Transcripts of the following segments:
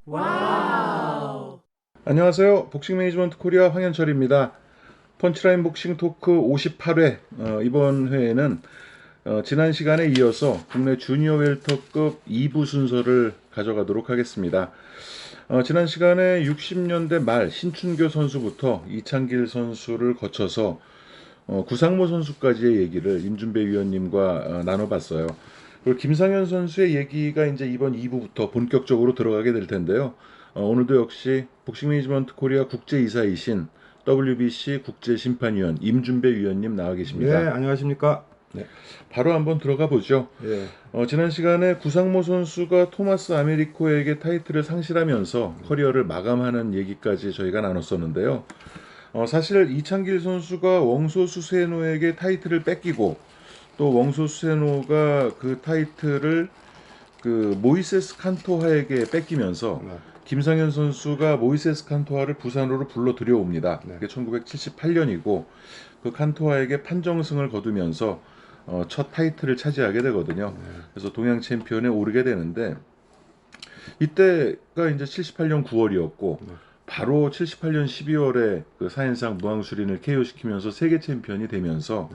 와우. 안녕하세요. 복싱 매니지먼트 코리아 황현철입니다. 펀치라인 복싱 토크 58회. 이번 회에는 지난 시간에 이어서 국내 주니어 웰터급 2부 순서를 가져가도록 하겠습니다. 지난 시간에 60년대 말 신춘교 선수부터 이창길 선수를 거쳐서 구상모 선수까지의 얘기를 임준배 위원님과 나눠봤어요. 그리고 김상현 선수의 얘기가 이제 이번 2부부터 본격적으로 들어가게 될 텐데요. 오늘도 역시 복싱 매니지먼트 코리아 국제이사이신 WBC 국제심판위원 임준배 위원님 나와 계십니다. 네, 안녕하십니까? 네. 바로 한번 들어가 보죠. 예. 지난 시간에 구상모 선수가 토마스 아메리코에게 타이틀을 상실하면서 커리어를 마감하는 얘기까지 저희가 나눴었는데요. 사실 이창길 선수가 웡소 수세노에게 타이틀을 뺏기고 또 웡소 수세노가 그 타이틀을 그 모이세스 칸토하에게 뺏기면서 네. 김상현 선수가 모이세스 칸토하를 부산으로 불러 들여옵니다. 네. 그게 1978년이고 그 칸토하에게 판정승을 거두면서 첫 타이틀을 차지하게 되거든요. 그래서 동양 챔피언에 오르게 되는데 이때가 이제 78년 9월이었고 바로 78년 12월에 그 사인상 무항수린을 KO시키면서 세계 챔피언이 되면서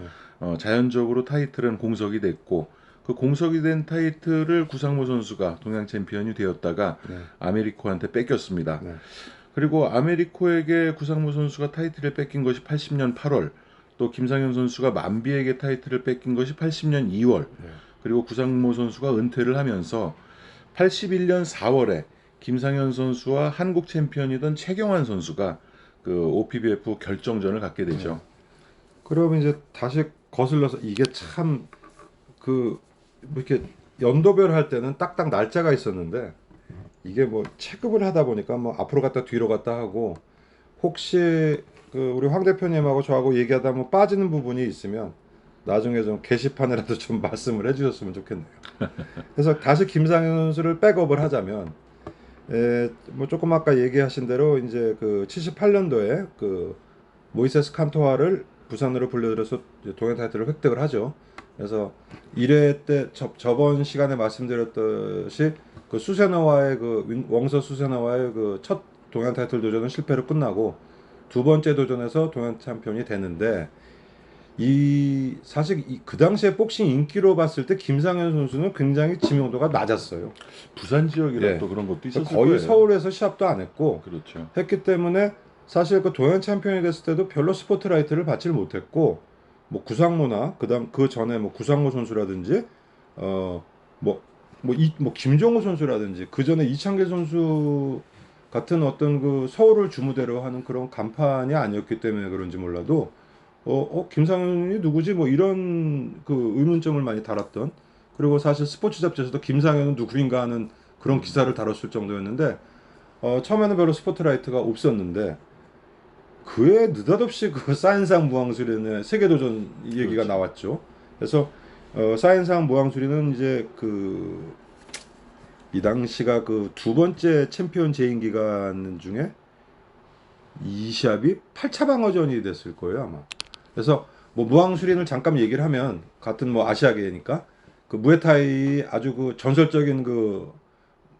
자연적으로 타이틀은 공석이 됐고 그 공석이 된 타이틀을 구상모 선수가 동양 챔피언이 되었다가 아메리코한테 뺏겼습니다. 그리고 아메리코에게 구상모 선수가 타이틀을 뺏긴 것이 80년 8월, 또 김상현 선수가 만비에게 타이틀을 뺏긴 것이 80년 2월, 그리고 구상모 선수가 은퇴를 하면서 81년 4월에 김상현 선수와 한국 챔피언이던 최경환 선수가 그 OPBF 결정전을 갖게 되죠. 그럼 이제 다시 거슬러서 이게 참 그 뭐 이렇게 연도별 할 때는 딱딱 날짜가 있었는데 이게 뭐 체급을 하다 보니까 뭐 앞으로 갔다 뒤로 갔다 하고 혹시 그 우리 황 대표님하고 저하고 얘기하다 뭐 빠지는 부분이 있으면 나중에 좀 게시판이라도 좀 말씀을 해주셨으면 좋겠네요. 그래서 다시 김상현 선수를 백업을 하자면 뭐 조금 아까 얘기하신 대로 이제 그 78년도에 그 모이세스 칸토하를 부산으로 불러들여서 동양 타이틀을 획득을 하죠. 그래서 1회 때 저번 시간에 말씀드렸듯이 그 수세나와의 그 웡서 수세나와의 그 첫 동양 타이틀 도전은 실패로 끝나고 두 번째 도전에서 동양 챔피언이 되는데 이 사실 그 당시에 복싱 인기로 봤을 때 김상현 선수는 굉장히知名도가 낮았어요. 부산 지역이라 예. 또 그런 것도 있었을 거의 거예요. 서울에서 시합도 안 했고 그렇죠. 했기 때문에 사실 그 동양 챔피언이 됐을 때도 별로 스포트라이트를 받지를 못했고 뭐 구상모나 그다음 그 전에 뭐 구상모 선수라든지 뭐 김종호 선수라든지 그 전에 이창길 선수 같은 어떤 그 서울을 주무대로 하는 그런 간판이 아니었기 때문에 그런지 몰라도 김상현이 누구지 뭐 이런 그 의문점을 많이 달았던, 그리고 사실 스포츠 잡지에서도 김상현은 누구인가 하는 그런 기사를 다뤘을 정도였는데 처음에는 별로 스포트라이트가 없었는데 그에 느닷없이 그 사인상 무항수린의 세계도전 얘기가 그렇죠. 나왔죠. 그래서 사인상 무항수린은 이제 그 이 당시가 그 두 번째 챔피언 재임 기간 중에 이 시합이 8차 방어전이 됐을 거예요 아마. 그래서 뭐 무항수린을 잠깐 얘기를 하면 같은 뭐 아시아계니까 그 무에타이 아주 그 전설적인 그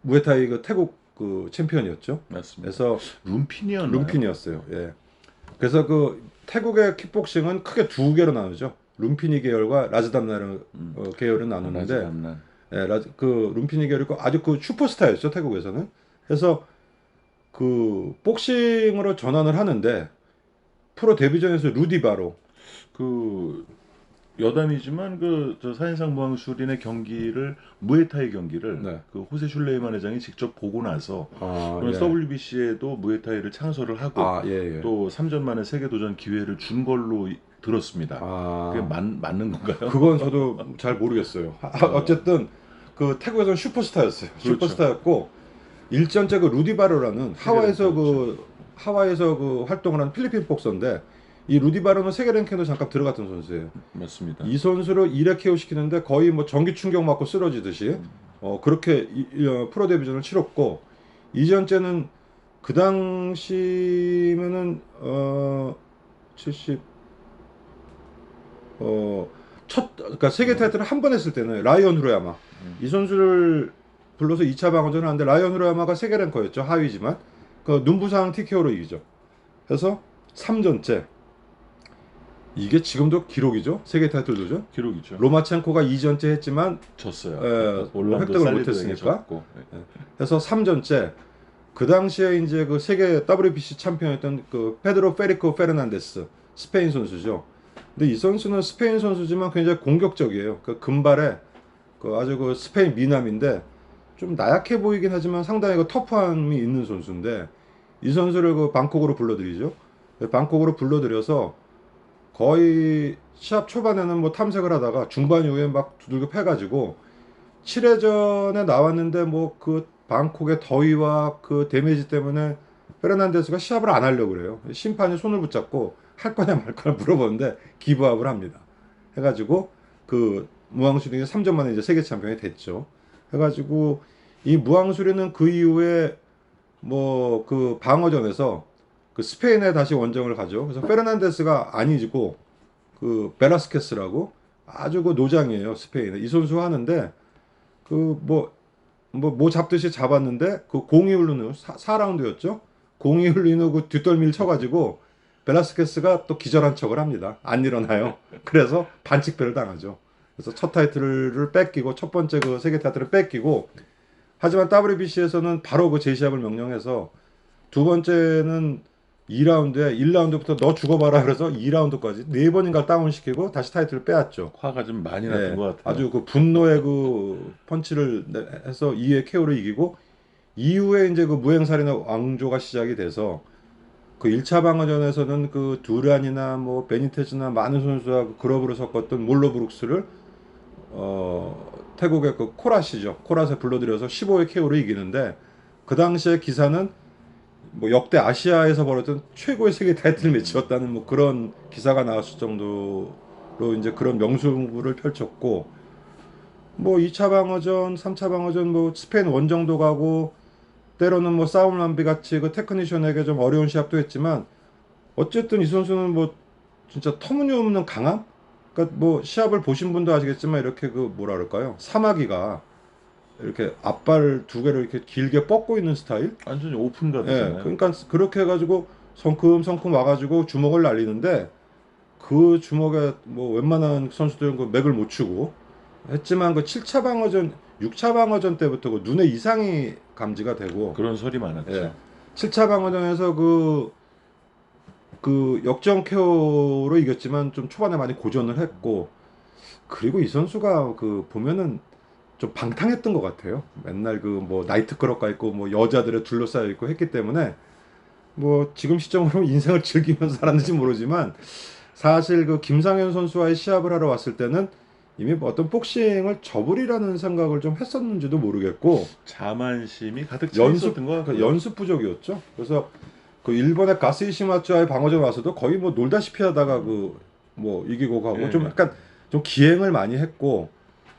무에타이 그 태국 그 챔피언이었죠. 맞습니다. 그래서 룸핀이었나요? 룸핀이었어요. 예. 그래서 그 태국의 킥복싱은 크게 두 개로 나누죠. 룸피니 계열과 라즈담나 계열을 나누는데 라즈담난. 예, 그 룸피니 계열이 아주 그 슈퍼스타였죠 태국에서는. 그래서 그 복싱으로 전환을 하는데 프로 데뷔전에서 루디 바로 그 여담이지만 그 저 사인상 무항수린의 경기를 무에타이 경기를 네. 그 호세 슐레이만 회장이 직접 보고 나서 예. WBC에도 무에타이를 창설을 하고 예. 또 3전 만에 세계 도전 기회를 준 걸로 들었습니다. 그게 맞는 건가요? 그건 저도 잘 모르겠어요. 어쨌든 그 태국에서는 슈퍼스타였어요. 그렇죠. 슈퍼스타였고 일전째 그 루디 바로라는 하와이에서 그 활동을 한 필리핀 복서인데 이 루디 바로는 세계 랭킹도 잠깐 들어갔던 선수예요. 맞습니다. 이 선수를 1회 KO 시키는데 거의 뭐 전기 충격 맞고 쓰러지듯이 그렇게 프로 데뷔전을 치렀고 이전째는 그 당시면은 70 그러니까 세계 타이틀을 한 번 했을 때는 라이언 후레야마 이 선수를 불러서 2차 방어전을 하는데 라이언 후라야마가 세계 랭커였죠. 하위지만 그 눈부상 TKO로 이기죠. 그래서 3전째. 이게 지금도 기록이죠. 세계 타이틀 도전. 기록이죠. 로마첸코가 2전째 했지만 졌어요. 예, 획득을 못했으니까. 그래서 3전째. 그 당시에 이제 그 세계 WBC 챔피언이었던 그 페드로 페리코 페르난데스 스페인 선수죠. 근데 이 선수는 스페인 선수지만 굉장히 공격적이에요. 그 금발에 그 아주 그 스페인 미남인데 좀 나약해 보이긴 하지만 상당히 그 터프함이 있는 선수인데 이 선수를 그 방콕으로 불러들이죠. 방콕으로 불러들여서 거의 시합 초반에는 뭐 탐색을 하다가 중반 이후에 막 두들겨 패가지고 7회전에 나왔는데 뭐 그 방콕의 더위와 그 데미지 때문에 페르난데스가 시합을 안 하려고 그래요. 심판이 손을 붙잡고 할 거냐 말 거냐 물어보는데 기브업을 합니다. 해가지고 그 무앙수리가 3전 만에 이제 세계 챔피언이 됐죠. 해가지고 이 무앙수리는 그 이후에 뭐 그 방어전에서 그 스페인에 다시 원정을 가죠. 그래서 페르난데스가 아니고 그 베라스케스라고 아주 그 노장이에요. 스페인에 이 선수 하는데 그 뭐 잡듯이 잡았는데 그 공이 흘리는 4라운드였죠. 공이 흘리는 그 뒷덜미를 쳐가지고 벨라스케스가 또 기절한 척을 합니다. 안 일어나요. 그래서 반칙패를 당하죠. 그래서 첫 타이틀을 뺏기고 첫 번째 그 세계 타이틀을 뺏기고 하지만 WBC에서는 바로 그 재시합을 명령해서 두 번째는 2라운드에 1라운드부터 너 죽어봐라 그래서 2라운드까지 4번인가 다운시키고 다시 타이틀을 빼앗죠. 화가 좀 많이 났던 것 같아요. 아주 그 분노의 그 펀치를 해서 2회 KO를 이기고 이후에 이제 그 무행살인의 왕조가 시작이 돼서 그 1차 방어전에서는 그 두란이나 뭐 베니테즈나 많은 선수와 그 그룹으로 섞었던 몰로 브룩스를 태국의 그 코라시죠. 코라스에 불러들여서 15회 KO를 이기는데 그 당시에 기사는 뭐 역대 아시아에서 벌어졌던 최고의 세계 타이틀 매치였다는 뭐 그런 기사가 나왔을 정도로 이제 그런 명승부를 펼쳤고 뭐 2차 방어전, 3차 방어전 뭐 스페인 원정도 가고 때로는 뭐 사울람비 같이 그 테크니션에게 좀 어려운 시합도 했지만 어쨌든 이 선수는 뭐 진짜 터무니없는 강함? 그러니까 뭐 시합을 보신 분도 아시겠지만 이렇게 그 뭐라 그럴까요? 사마귀가 이렇게 앞발 두 개를 이렇게 길게 뻗고 있는 스타일? 완전히 오픈 가드잖아요. 그러니까 그렇게 해가지고 성큼성큼 와가지고 주먹을 날리는데 그 주먹에 뭐 웬만한 선수들은 그 맥을 못 추고 했지만 그 7차 방어전, 6차 방어전 때부터 그 눈에 이상이 감지가 되고 그런 소리 많았죠. 7차 방어전에서 그 역전 KO로 이겼지만 좀 초반에 많이 고전을 했고 그리고 이 선수가 그 보면은 좀 방탕했던 것 같아요. 맨날 그 뭐 나이트클럽 가 있고 뭐 여자들에 둘러싸여 있고 했기 때문에 뭐 지금 시점으로 인생을 즐기면서 살았는지 모르지만 사실 그 김상현 선수와의 시합을 하러 왔을 때는 이미 어떤 복싱을 접으리라는 생각을 좀 했었는지도 모르겠고 자만심이 가득 차 있었던 것 같아요. 연습 부족이었죠. 그래서 그 일본의 가스이시마츠와의 방어전 와서도 거의 뭐 놀다시피 하다가 그 뭐 이기고 가고 좀 약간 좀 기행을 많이 했고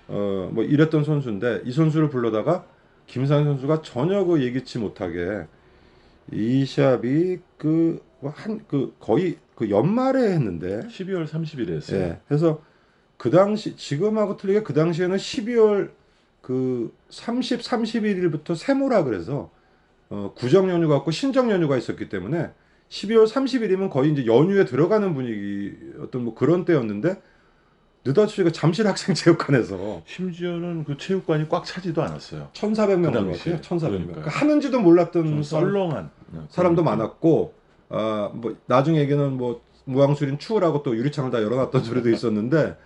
뭐 이랬던 선수인데 이 선수를 불러다가 김상현 선수가 전혀 그 예기치 못하게 이 시합이 그 거의 그 연말에 했는데 12월 30일에 했어요. 예. 그래서 그 당시 지금하고 틀리게 그 당시에는 12월 그 30, 31일부터 세모라 그래서 구정 연휴가 없고 신정 연휴가 있었기 때문에 12월 30일이면 거의 이제 연휴에 들어가는 분위기 어떤 뭐 그런 때였는데 느닷없이 그 잠실 학생체육관에서 심지어는 그 체육관이 꽉 차지도 않았어요. 1,400명 그 것 당시에. 같아요. 1,400명. 그러니까요. 그러니까 하는지도 몰랐던 좀 썰렁한 사람도 많았고 뭐 나중에 얘기는 뭐 무왕수린 추우라고 또 유리창을 다 열어놨던 소리도 있었는데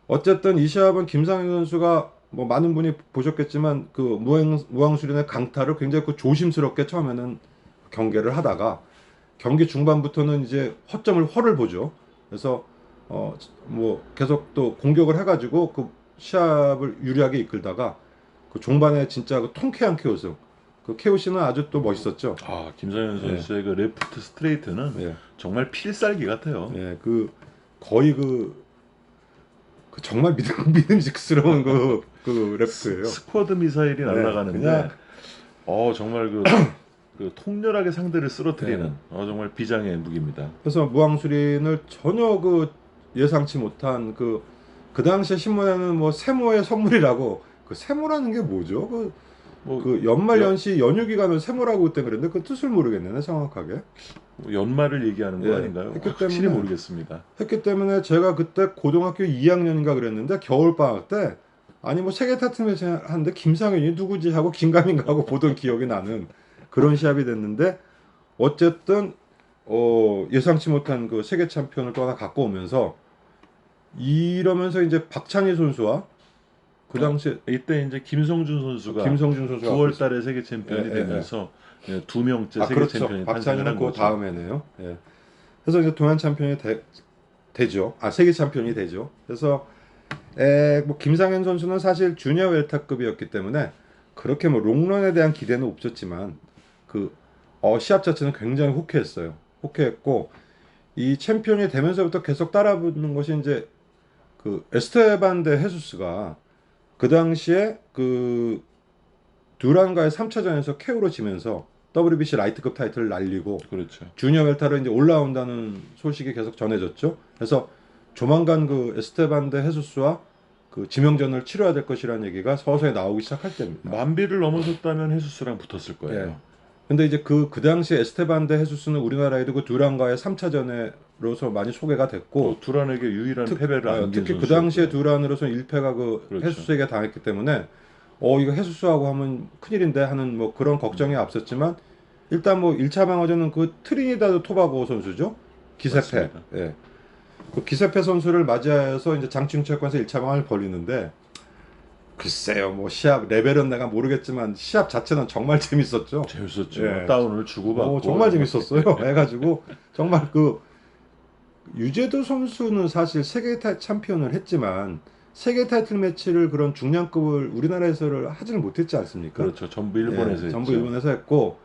어쨌든 이 시합은 김상현 선수가 뭐 많은 분이 보셨겠지만 그 무왕수린의 강타를 굉장히 그 조심스럽게 처음에는 경계를 하다가 경기 중반부터는 이제 허를 보죠. 그래서 뭐 계속 또 공격을 해가지고 그 시합을 유리하게 이끌다가 그 종반에 진짜 그 통쾌한 KO승. 그 KOC는 아주 또 멋있었죠. 아, 김상현 선수의 그 레프트 스트레이트는 정말 필살기 같아요. 그 거의 그 정말 믿음직스러운 그 레프트예요. 스쿼드 미사일이 날아가는데 정말 그 통렬하게 상대를 쓰러뜨리는 정말 비장의 무기입니다. 그래서 무왕수린을 전혀 그 예상치 못한 그 당시에 신문에는 뭐 세모의 선물이라고 그 세모라는 게 뭐죠? 그 뭐 그 연말연시 연휴 기간을 세모라고 그때 그랬는데 그 뜻을 모르겠네 정확하게. 연말을 얘기하는 거 예, 아닌가요? 했기 확실히 때문에 모르겠습니다. 했기 때문에 제가 그때 고등학교 2학년인가 그랬는데 겨울 방학 때 아니 뭐 세계 타이틀 매치 하는데 김상현이 누구지 하고 긴가민가 하고 보던 기억이 나는 그런 시합이 됐는데 어쨌든 예상치 못한 그 세계 챔피언을 또 하나 갖고 오면서 이러면서 이제 박찬희 선수와 그 당시에 이때 이제 김성준 선수가 김성준 선수가 9월 달에 세계 챔피언이 예, 예, 되면서 두 명째 아 세계 그렇죠. 챔피언이 탄생을 박찬희는 한 그 거죠. 다음에네요. 예. 그래서 이제 동안 챔피언이 되죠. 아 세계 챔피언이 되죠. 그래서 뭐 김상현 선수는 사실 주니어 웰터급이었기 때문에 그렇게 뭐 롱런에 대한 기대는 없었지만 그 시합 자체는 굉장히 호쾌했어요. 호쾌했고 이 챔피언이 되면서부터 계속 따라붙는 것이 이제 그 에스테반 데 헤수스가 그 당시에 그 두란과의 3차전에서 KO로 지면서 WBC 라이트급 타이틀을 날리고 그렇죠. 주니어 웰터로 이제 올라온다는 소식이 계속 전해졌죠. 그래서 조만간 그 에스테반 데 헤수스와 그 지명전을 치러야 될 것이라는 얘기가 서서히 나오기 시작할 때입니다. 만비를 넘어섰다면 헤수스랑 붙었을 거예요. 예. 근데 이제 그 당시 에스테반 데 헤수스는 우리나라에도 그 두란과의 3차전으로서 많이 소개가 됐고 또 두란에게 유일한 패배를 안긴 특히 그 선수였고요. 당시에 두란으로서는 1패가 그 그렇죠. 헤수스에게 당했기 때문에 이거 헤수스하고 하면 큰일인데 하는 뭐 그런 걱정이 앞섰지만 일단 뭐 1차 방어전은 그 트리니다드 토바고 선수죠. 기세페. 맞습니다. 예. 그 기세페 선수를 맞이해서 이제 장충체육관에서 1차 방어를 벌이는데 글쎄요. 뭐 시합 레벨은 내가 모르겠지만 시합 자체는 정말 재밌었죠. 재밌었죠. 예. 다운을 주고받고 정말 재밌었어요. 해가지고 정말 그 유재도 선수는 사실 세계 챔피언을 했지만 세계 타이틀 매치를 그런 중량급을 우리나라에서를 하지는 못했지 않습니까? 그렇죠. 전부 일본에서 예, 했죠. 전부 일본에서 했고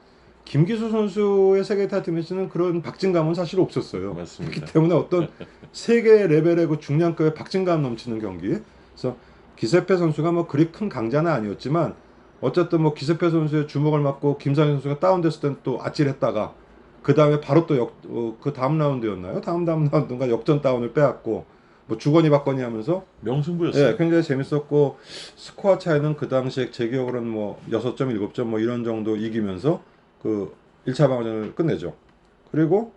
김기수 선수의 세계 타이틀 매치는 그런 박진감은 사실 없었어요. 맞습니다. 그렇기 때문에 어떤 세계 레벨의 그 중량급의 박진감 넘치는 경기. 그래서 기세페 선수가 뭐 그리 큰 강자는 아니었지만 어쨌든 뭐 기세페 선수의 주먹을 맞고 김상현 선수가 다운됐을 때는 또 아찔했다가 그 다음에 바로 또 그 다음 라운드였나요? 다음 라운드인가 역전 다운을 빼앗고 뭐 주거니 받거니 하면서 명승부였어요. 예, 굉장히 재밌었고 스코어 차이는 그 당시에 제 기억으로는 뭐 6점, 7점 뭐 이런 정도 이기면서 그 1차 방어전을 끝내죠. 그리고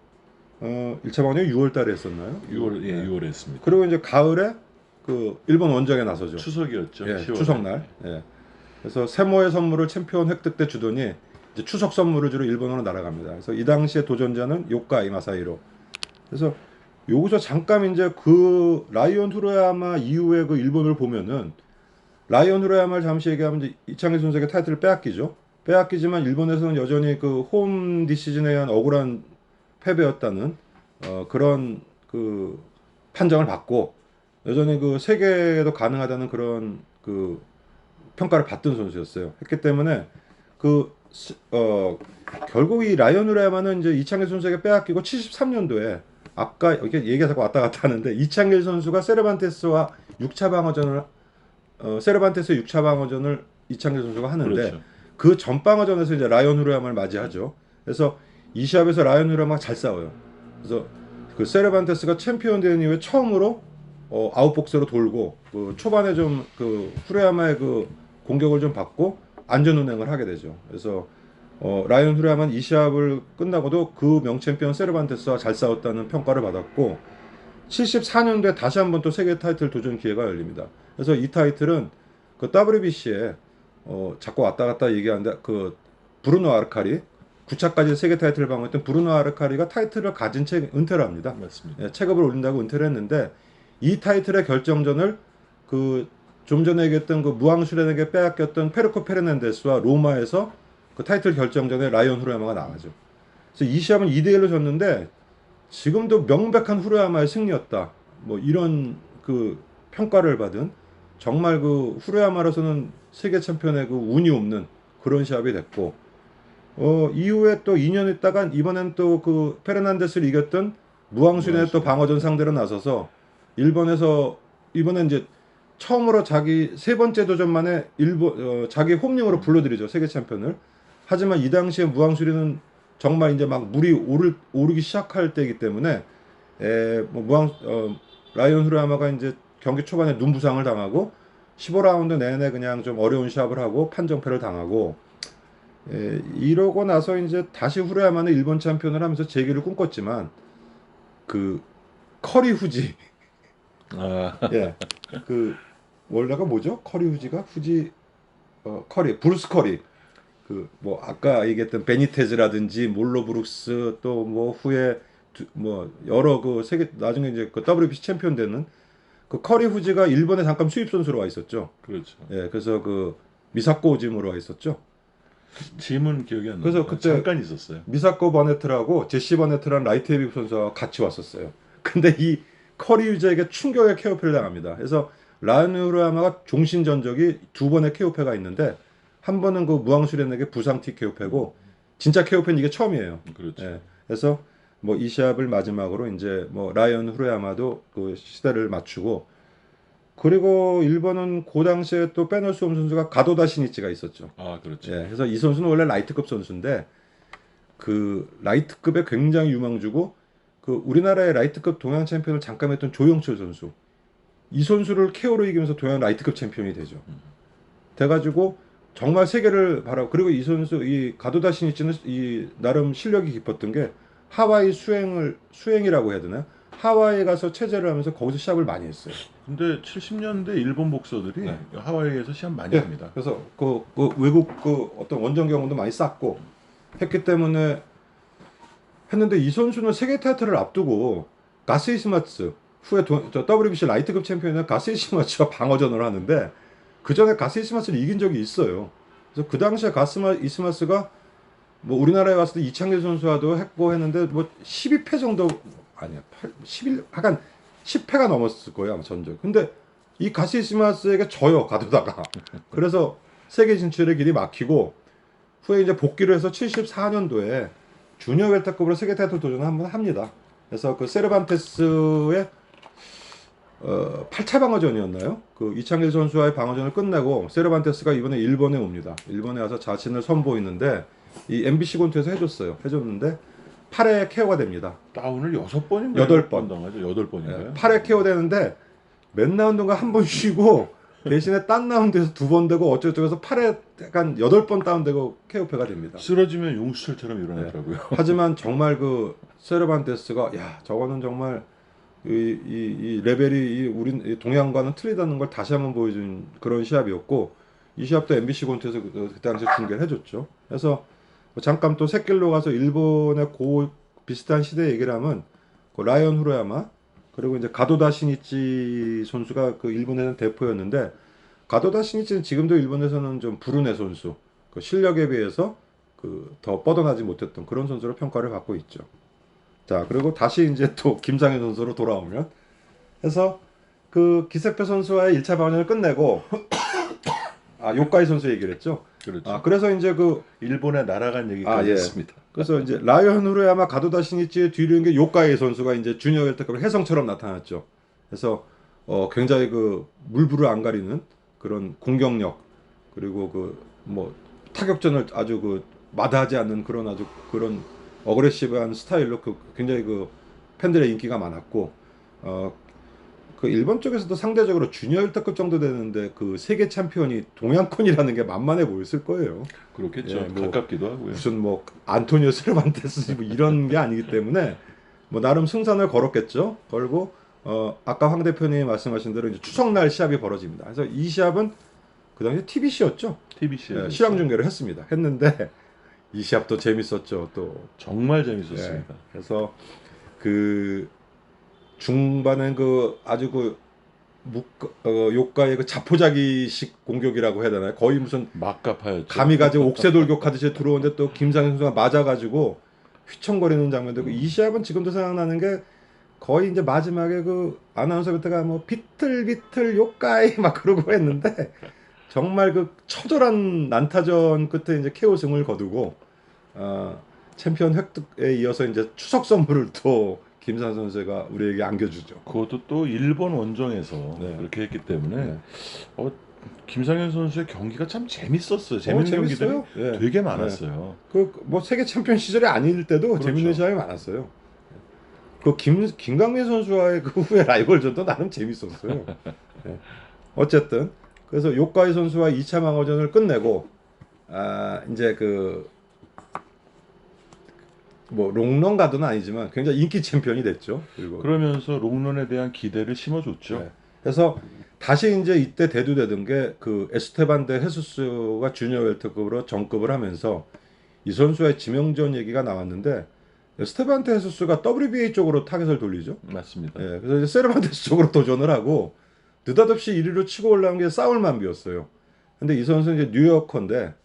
1차 방어전이 6월 달에 했었나요? 6월에 했습니다. 그리고 이제 가을에 그 일본 원정에 나서죠. 추석이었죠. 예, 10월에. 추석날. 예. 그래서 세모의 선물을 챔피언 획득 때 주더니 이제 추석 선물을 주러 일본으로 날아갑니다. 그래서 이 당시에 도전자는 요카이 마사히로. 그래서 여기서 잠깐 이제 그 라이온 후르야마 이후에 그 일본을 보면은 라이온 후르야마를 잠시 얘기하면 이제 이창길 선수에게 타이틀을 빼앗기죠. 빼앗기지만 일본에서는 여전히 그 홈 디시즌에 의한 억울한 패배였다는 그런 그 판정을 받고 여전히 그 세계에도 가능하다는 그런 그 평가를 받던 선수였어요. 했기 때문에 결국 이 라이온 후르야마는 이제 이창길 선수에게 빼앗기고 73년도에 아까 이렇게 얘기가 자꾸 왔다 갔다 하는데 이창길 선수가 세르반테스와 6차 방어전을 세르반테스의 6차 방어전을 이창길 선수가 하는데 그렇죠. 그 전 방어전에서 이제 라이온 후르야마를 맞이하죠. 그래서 이 시합에서 라이온 후르야마가 잘 싸워요. 그래서 그 세르반테스가 챔피언 된 이후에 처음으로 아웃복스로 돌고 그 초반에 좀 그 후르야마의 그 공격을 좀 받고 안전 운행을 하게 되죠. 그래서 라이온 후르야마는 이 시합을 끝나고도 그 명챔피언 세르반테스와 잘 싸웠다는 평가를 받았고 74년도에 다시 한번 또 세계 타이틀 도전 기회가 열립니다. 그래서 이 타이틀은 그 WBC에 자꾸 왔다 갔다 얘기하는데 그 브루노 아르카리 9차까지 세계 타이틀을 방어했던 브루노 아르카리가 타이틀을 가진 채 은퇴를 합니다. 맞습니다. 예, 체급을 올린다고 은퇴를 했는데 이 타이틀의 결정전을 그 좀 전에 얘기했던 그 무앙슈렌에게 빼앗겼던 페르코 페르난데스와 로마에서 그 타이틀 결정전에 라이온 후르야마가 나가죠. 그래서 이 시합은 2대1로 졌는데 지금도 명백한 후르야마의 승리였다. 뭐 이런 그 평가를 받은 정말 그 후르야마로서는 세계 챔피언의 그 운이 없는 그런 시합이 됐고 이후에 또 2년 있다가 이번엔 또 그 페르난데스를 이겼던 무앙슈렌의 또 방어전 상대로 나서서 일본에서 이번엔 이제 처음으로 자기 세 번째 도전 만에 자기 홈링으로 불러들이죠. 세계 챔피언을. 하지만 이 당시에 무앙슈리는 정말 이제 막 물이 오르기 시작할 때이기 때문에 라이온 후르야마가 이제 경기 초반에 눈부상을 당하고 15라운드 내내 그냥 좀 어려운 시합을 하고 판정패를 당하고 이러고 나서 이제 다시 후레야마는 일본 챔피언을 하면서 재기를 꿈꿨지만 그 커리 후지 아, 예. 그 원래가 뭐죠? 커리 후지가 후지 커리 브루스 커리 그 뭐 아까 얘기했던 베니테즈라든지 몰로 브룩스 또 뭐 후에 뭐 여러 그 세계 나중에 이제 그 WBC 챔피언 되는 그 커리 후지가 일본에 잠깐 수입 선수로 와 있었죠. 그렇죠. 예. 그래서 그 미사코 오짐으로 와 있었죠. 짐은 기억이 안 나요. 그래서 그때 잠깐 있었어요. 미사코 버네트라고 제시 버네트라는 라이트 헤비 선수와 같이 왔었어요. 근데 이 커리 유저에게 충격의 케어패를 당합니다. 그래서 라이언 후라야마가 종신 전적이 두 번의 케어패가 있는데 한 번은 그 무항수련에게 부상티 케어패고 진짜 케어패는 이게 처음이에요. 그렇죠. 예. 그래서 뭐 이 시합을 마지막으로 이제 뭐 라이언 후라야마도 그 시대를 맞추고 그리고 일본은 그 당시에 또 빼놓을 수 없는 선수가 가도다 시니치가 있었죠. 아, 그렇죠. 예, 그래서 이 선수는 원래 라이트급 선수인데 그 라이트급에 굉장히 유망주고 그 우리나라의 라이트급 동양 챔피언을 잠깐 했던 조영철 선수 이 선수를 KO로 이기면서 동양 라이트급 챔피언이 되죠. 돼가지고 정말 세계를 바라고 그리고 이 선수 이 가도다 시니치는 이 나름 실력이 깊었던 게 하와이 수행이라고 해야 되나? 하와이에 가서 체제를 하면서 거기서 시합을 많이 했어요. 근데 70년대 일본 복서들이 네. 하와이에서 시합 많이 예, 합니다. 그래서 그 외국 그 어떤 원정 경험도 많이 쌓고 했기 때문에 했는데 이 선수는 세계 타이틀을 앞두고 가스 이스마츠 후에 저 WBC 라이트급 챔피언인 가스 이스마츠와 방어전을 하는데 그 전에 가스 이스마츠를 이긴 적이 있어요. 그래서 그 당시에 가스 이스마츠가 뭐 우리나라에 왔을 때 이창길 선수와도 했고 했는데 뭐 12패 정도 아니야 11 약간 10패가 넘었을 거예요 아마 전적. 근데 이 가스 이스마츠에게 져요 가두다가 그래서 세계 진출의 길이 막히고 후에 이제 복귀를 해서 74년도에 주니어 웰터급으로 세계 타이틀 도전을 한번 합니다. 그래서 그 세르반테스의 8차 방어전이었나요? 그 이창길 선수와의 방어전을 끝내고 세르반테스가 이번에 일본에 옵니다. 일본에 와서 자신을 선보이는데 이 MBC 권투에서 해줬는데 8회 KO가 됩니다. 다운을 6번인가요? 8번. 당하죠. 8번인가요? 8회 KO 되는데 몇 라운드가 한 번 쉬고 대신에 딴 라운드에서 2번 되고 어쩌고저쩌고 해서 8회 약간 8번 다운되고 KO패가 됩니다. 쓰러지면 용수철처럼 일어나더라고요. 하지만 정말 그 세르반테스가 야 저거는 정말 이 레벨이 우리 동양과는 틀리다는 걸 다시 한번 보여준 그런 시합이었고 이 시합도 MBC 권투에서 그 당시에 중계를 해줬죠. 그래서 뭐 잠깐 또 샛길로 가서 일본의 비슷한 시대 얘기를 하면 그 라이언 후라야마 그리고 이제 가도다 시니치 선수가 그 일본에는 대표였는데 가도다 시니치는 지금도 일본에서는 좀 불운의 선수 그 실력에 비해서 그 더 뻗어나지 못했던 그런 선수로 평가를 받고 있죠. 자 그리고 다시 이제 또 김상현 선수로 돌아오면 해서 그 기세페 선수와의 1차 방어전을 끝내고 요카이 선수 얘기를 했죠. 그렇죠. 그래서 이제 그 일본에 날아간 얘기까지 예. 했습니다. 그래서 이제 라이언 후라야마 가도다 시니치의 뒤를 이은 게 요카이 선수가 이제 주니어 웰터급 혜성처럼 나타났죠. 그래서 굉장히 그 물불을 안 가리는 그런 공격력 그리고 그 뭐 타격전을 아주 그 마다하지 않는 그런 아주 그런 어그레시브한 스타일로 그 굉장히 그 팬들의 인기가 많았고 그 일본 쪽에서도 상대적으로 주니어 웰터급 정도 되는데 그 세계 챔피언이 동양권이라는 게 만만해 보였을 거예요. 그렇겠죠. 예, 뭐 가깝기도 하고요. 무슨 뭐 안토니오 세르반테스 뭐 이런 게 아니기 때문에 뭐 나름 승산을 걸었겠죠. 걸고 아까 황 대표님이 말씀하신 대로 이제 추석날 시합이 벌어집니다. 그래서 이 시합은 그 당시 TBC였죠. TBC에 시황 중계를 했습니다. 했는데 이 시합도 재밌었죠. 또 정말 재밌었습니다. 그래서 그 중반엔 그 아주 그 요가의 그 자포자기식 공격이라고 해야 되나요? 거의 무슨 막가파였죠. 감이 가지고 옥새 돌격하듯이 들어오는데 또 김상현 선수가 맞아가지고 휘청거리는 장면도 이 시합은 지금도 생각나는 게 거의 이제 마지막에 그 아나운서 멘트가 뭐 비틀비틀 요가이 막 그러고 했는데 정말 그 처절한 난타전 끝에 이제 KO 승을 거두고 챔피언 획득에 이어서 이제 추석 선물을 또 김상현 선수가 우리에게 안겨주죠. 그것도 또 일본 원정에서 네. 그렇게 했기 때문에 네. 김상현 선수의 경기가 참 재밌었어요. 재밌는 경기들이 재밌어요. 되게 많았어요. 그 뭐 세계 챔피언 시절이 아닐 때도 그렇죠. 재밌는 시합이 많았어요. 그 김강민 선수와의 그 후에 라이벌전도 나름 재밌었어요. 네. 어쨌든 그래서 요카이 선수와 2차 방어전을 끝내고 이제 뭐 롱런 가드는 아니지만 굉장히 인기 챔피언이 됐죠. 그리고 그러면서 롱런에 대한 기대를 심어줬죠. 네. 그래서 다시 이제 이때 대두되던 게 그 에스테반 데 헤수스가 주니어 웰터급으로 정급을 하면서 이 선수의 지명전 얘기가 나왔는데 에스테반 데 헤수스가 WBA 쪽으로 타겟을 돌리죠. 맞습니다. 예, 그래서 이제 세르반테스 쪽으로 도전을 하고 느닷없이 1위로 치고 올라온 게 사울만비였어요. 근데 이 선수는 이제 뉴요커인데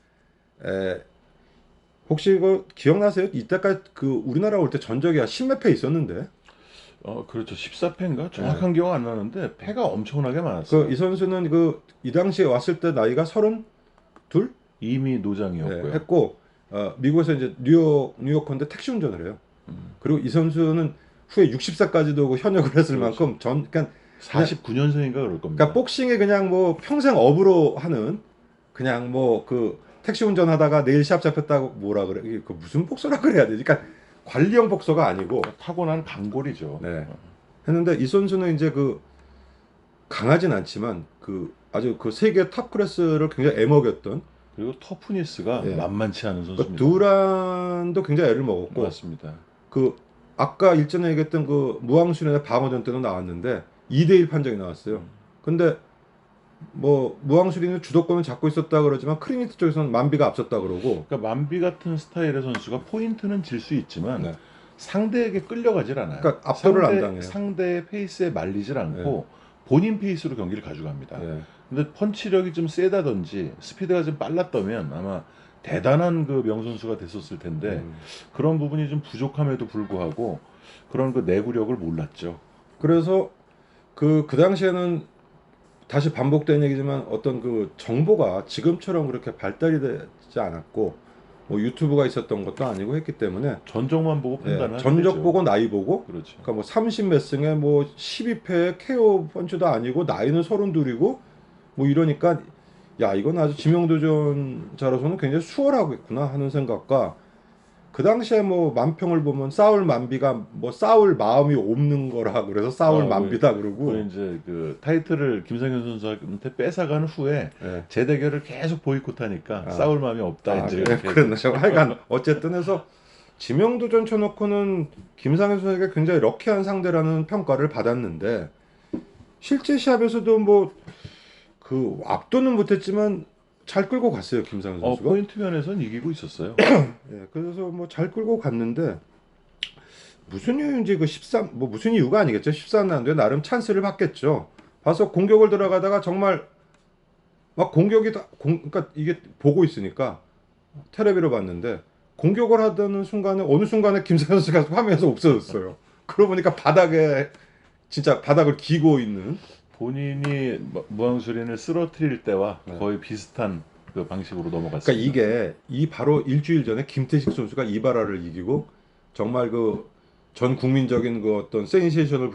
혹시 이거 기억나세요? 이때까지 그 우리나라 올 때 전적이 한 10몇 회 있었는데 그렇죠. 14패인가? 정확한 기억 안 나는데 패가 엄청나게 그 많았어요. 이 선수는 그 이 당시에 왔을 때 나이가 32 이미 노장이었고요. 했고 미국에서 이제 뉴요커인데 택시 운전을 해요. 그리고 이 선수는 후에 60세까지도 그 현역을 했을 그렇죠. 만큼 그러니까 49년생인가 그럴 겁니다. 그러니까 복싱에 그냥 뭐 평생 업으로 하는 그냥 뭐 그 택시 운전하다가 내일 시합 잡혔다고 뭐라 그래 이게 그 무슨 복서라 그래야 되지? 그러니까 관리형 복서가 아니고 타고난 강골이죠. 네. 했는데 이 선수는 이제 그 강하진 않지만 그 아주 그 세계 탑 클래스를 굉장히 애먹였던 그리고 터프니스가 예. 만만치 않은 그 선수입니다. 두란도 굉장히 애를 먹었고 맞습니다. 그 아까 일전에 얘기했던 그 무왕순의 방어전 때도 나왔는데 2대1 판정이 나왔어요. 근데 뭐 무왕수리는 주도권을 잡고 있었다 그러지만 크리니트 쪽에서는 만비가 앞섰다 그러고 그러니까 만비 같은 스타일의 선수가 포인트는 질 수 있지만 네. 상대에게 끌려가질 않아요. 그러니까 압도를 안 당해요. 상대의 페이스에 말리질 않고 본인 페이스로 경기를 가져갑니다. 예. 근데 펀치력이 좀 세다든지 스피드가 좀 빨랐다면 아마 대단한 그 명선수가 됐었을 텐데 그런 부분이 좀 부족함에도 불구하고 그런 그 내구력을 몰랐죠. 그래서 그 당시에는 다시 반복된 얘기지만 어떤 그 정보가 지금처럼 그렇게 발달이 되지 않았고 뭐 유튜브가 있었던 것도 아니고 했기 때문에 전적만 보고 판단하는 전적 보고 나이 보고 그렇죠. 그러니까 뭐 30 몇 승에 뭐 12패 KO 펀치도 아니고 나이는 32이고 뭐 이러니까 야 이건 아주 지명도전자로서는 굉장히 수월하겠구나 하는 생각과 그 당시에 뭐 만평을 보면 싸울 만비가 뭐 싸울 마음이 없는 거라 그래서 싸울 만비다 그러고 그 이제 그 타이틀을 김상현 선수한테 뺏어간 후에 예. 재대결을 계속 보이콧하니까 싸울 마음이 없다 이제 이렇게 그랬나요? 하여간 어쨌든 해서 지명도전 쳐놓고는 김상현 선수에게 굉장히 럭키한 상대라는 평가를 받았는데 실제 시합에서도 뭐 그 압도는 못했지만 잘 끌고 갔어요 김상현 선수가. 포인트 면에선 이기고 있었어요. 예, 그래서 뭐 잘 끌고 갔는데 무슨 이유인지 그 13, 뭐 무슨 이유가 아니겠죠. 14라운드에 나름 찬스를 받겠죠. 봐서 공격을 들어가다가 정말 막 그러니까 이게 보고 있으니까 테레비로 봤는데 공격을 하던 순간에 어느 순간에 김상현 선수가 화면에서 없어졌어요. 그러고 보니까 바닥에 진짜 바닥을 기고 있는 본인이 무왕수린을 쓰러뜨릴 때와 거의 비슷한 그 방식으로 넘어갔습니다. 그러니까 이게 이 바로 일주일 전에 김태식 선수가 이바라를 이기고 정말 그 전 국민적인 그 어떤 센세이션을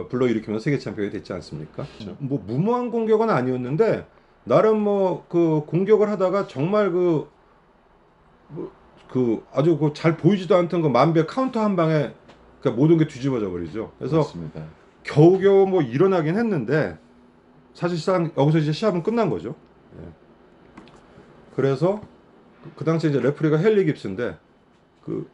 불러일으키면서 세계 챔피언이 됐지 않습니까? 그렇죠. 뭐 무모한 공격은 아니었는데 나름 뭐 그 공격을 하다가 정말 그 아주 그 잘 보이지도 않던 그 만배 카운터 한 방에 그러니까 모든 게 뒤집어져 버리죠. 그래서 맞습니다. 겨우겨우 뭐 일어나긴 했는데 사실상 여기서 이제 시합은 끝난 거죠. 예. 그래서 그 당시에 이제 레프리가 헨리 깁스인데 그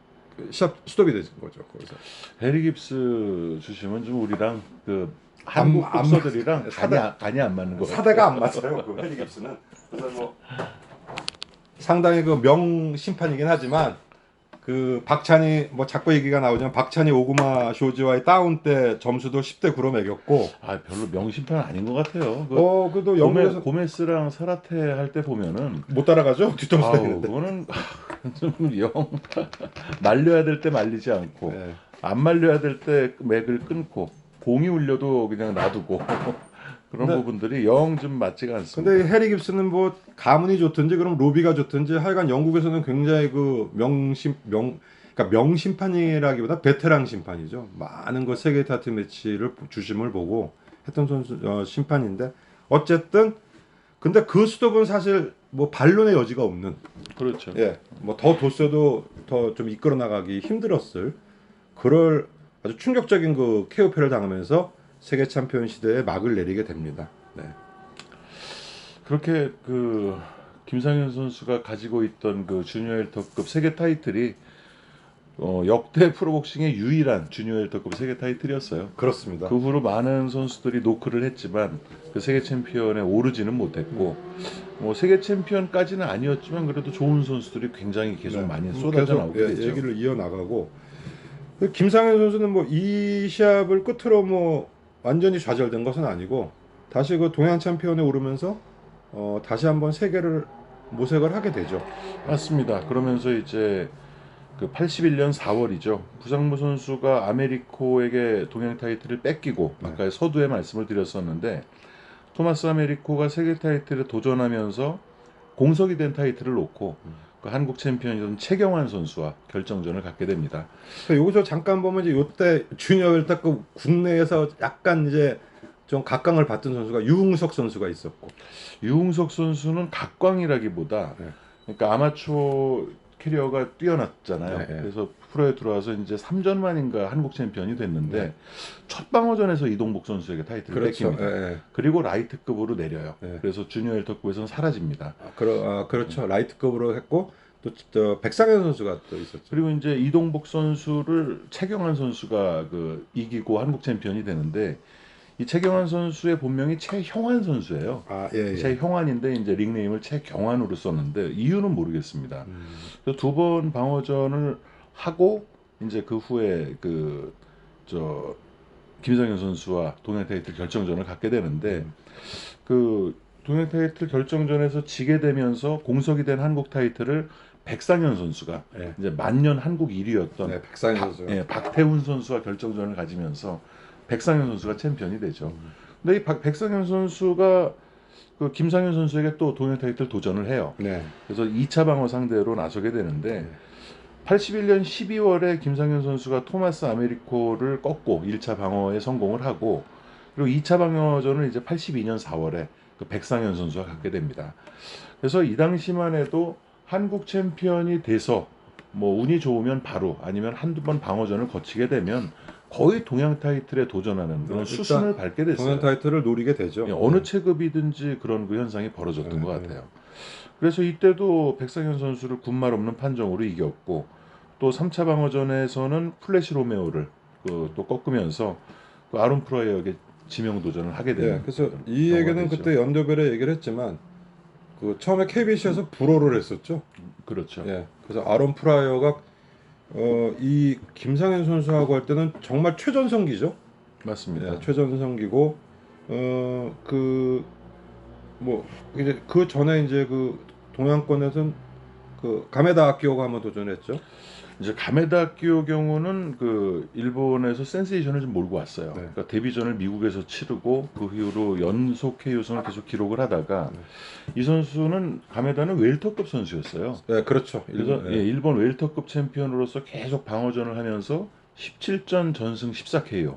시합 스톱이 된 거죠. 거기서. 해리 깁스 주시면 좀 우리랑 그 한국 복서들이랑 간이 안 맞는 거 같아요. 사대가 안 맞아요. 그 헨리 깁스는. 그래서 뭐 상당히 그 명 심판이긴 하지만 그 박찬희 뭐 자꾸 얘기가 나오지만 박찬희 오구마 쇼지와의 다운 때 점수도 10대 9로 매겼고 별로 명심판 아닌 것 같아요. 그래도 영국에서 고메스랑 사라테 할 때 보면은 못 따라가죠. 뒤통수 때리는데. 그거는 좀 말려야 될 때 말리지 않고 네. 안 말려야 될 때 맥을 끊고 공이 울려도 그냥 놔두고 그런 부분들이 영 좀 맞지가 않습니다. 근데 해리 깁스는 뭐 가문이 좋든지 그럼 로비가 좋든지 하여간 영국에서는 굉장히 그 그러니까 명심판이라기보다 베테랑 심판이죠. 많은 그 세계 타이틀 매치를 주심을 보고 했던 선수 심판인데 어쨌든 근데 그 스톱은 사실 뭐 반론의 여지가 없는. 그렇죠. 예, 뭐 더 뒀어도 더 좀 이끌어 나가기 힘들었을 그럴 아주 충격적인 그 KO패를 당하면서 세계 챔피언 시대에 막을 내리게 됩니다. 네. 그렇게 그 김상현 선수가 가지고 있던 그 주니어 웰터급 세계 타이틀이 역대 프로복싱의 유일한 주니어 웰터급 세계 타이틀이었어요. 그렇습니다. 그 후로 많은 선수들이 노크를 했지만 그 세계 챔피언에 오르지는 못했고 뭐 세계 챔피언까지는 아니었지만 그래도 좋은 선수들이 굉장히 계속 많이 쏟아져 계속 나오게 됐죠. 얘기를 이어나가고 김상현 선수는 뭐 이 시합을 끝으로 뭐 완전히 좌절된 것은 아니고 다시 그 동양 챔피언에 오르면서 다시 한번 세계를 모색을 하게 되죠. 맞습니다. 그러면서 이제 그 81년 4월이죠. 부상무 선수가 아메리코에게 동양 타이틀을 뺏기고 아까 서두에 말씀을 드렸었는데 토마스 아메리코가 세계 타이틀에 도전하면서 공석이 된 타이틀을 놓고 그 한국 챔피언이던 최경환 선수와 결정전을 갖게 됩니다. 여기서 잠깐 보면 이제 요때 주니어 웰터급 국내에서 약간 이제 좀 각광을 받던 선수가 유흥석 선수가 있었고 유흥석 선수는 각광이라기보다 네. 그러니까 아마추어 캐리어가 뛰어났잖아요. 네. 그래서 프로에 들어와서 이제 3전 만인가 한국 챔피언이 됐는데 네. 첫 방어전에서 이동복 선수에게 타이틀을 그렇죠. 뺏깁니다. 그리고 라이트급으로 내려요. 네. 그래서 주니어 웰터급에서는 사라집니다. 그렇죠. 라이트급으로 했고 또 백상현 선수가 또 있었죠. 그리고 이제 이동복 선수를 최경환 선수가 그 이기고 한국 챔피언이 되는데 이 최경환 선수의 본명이 최형환 선수예요. 예. 최형환인데 이제 닉네임을 최경환으로 썼는데 이유는 모르겠습니다. 그래서 두 번 방어전을 하고 이제 그 후에 그 저 김상현 선수와 동양 타이틀 결정전을 갖게 되는데 그 동양 타이틀 결정전에서 지게 되면서 공석이 된 한국 타이틀을 백상현 선수가 네. 이제 만년 한국 1위였던 네, 백상현 선수. 박태훈 선수와 결정전을 가지면서 백상현 선수가 챔피언이 되죠. 근데 이 백상현 선수가 그 김상현 선수에게 또 동양 타이틀 도전을 해요. 네. 그래서 2차 방어 상대로 나서게 되는데 81년 12월에 김상현 선수가 토마스 아메리코를 꺾고 1차 방어에 성공을 하고 그리고 2차 방어전을 이제 82년 4월에 그 백상현 선수가 갖게 됩니다. 그래서 이 당시만 해도 한국 챔피언이 돼서 뭐 운이 좋으면 바로 아니면 한두 번 방어전을 거치게 되면 거의 동양 타이틀에 도전하는 그런 수순을 밟게 됐어요. 동양 타이틀을 노리게 되죠. 어느 체급이든지 그런 그 현상이 벌어졌던 것 같아요. 그래서 이때도 백상현 선수를 군말 없는 판정으로 이겼고 또 3차 방어전에서는 플래시 로메오를 또 꺾으면서 그 아론 프라이어에게 지명 도전을 하게 되는. 그래서 이 얘기는 그때 연도별에 얘기를 했지만 그 처음에 KBC에서 불호를 했었죠. 그렇죠. 그래서 아론 프라이어가 이 김상현 선수하고 할 때는 정말 최전성기죠. 맞습니다. 최전성기고 그 뭐 이제 그 전에 이제 그 동양권에서는 그 가메다 아키오가 한번 도전했죠. 이제 가메다 아키오 경우는 그 일본에서 센세이션을 좀 몰고 왔어요. 그러니까 데뷔전을 미국에서 치르고 그 이후로 연속 KO승을 계속 기록을 하다가 이 선수는 가메다는 웰터급 선수였어요. 네, 그렇죠. 그래서 일본 웰터급 챔피언으로서 계속 방어전을 하면서 17전 전승 14KO.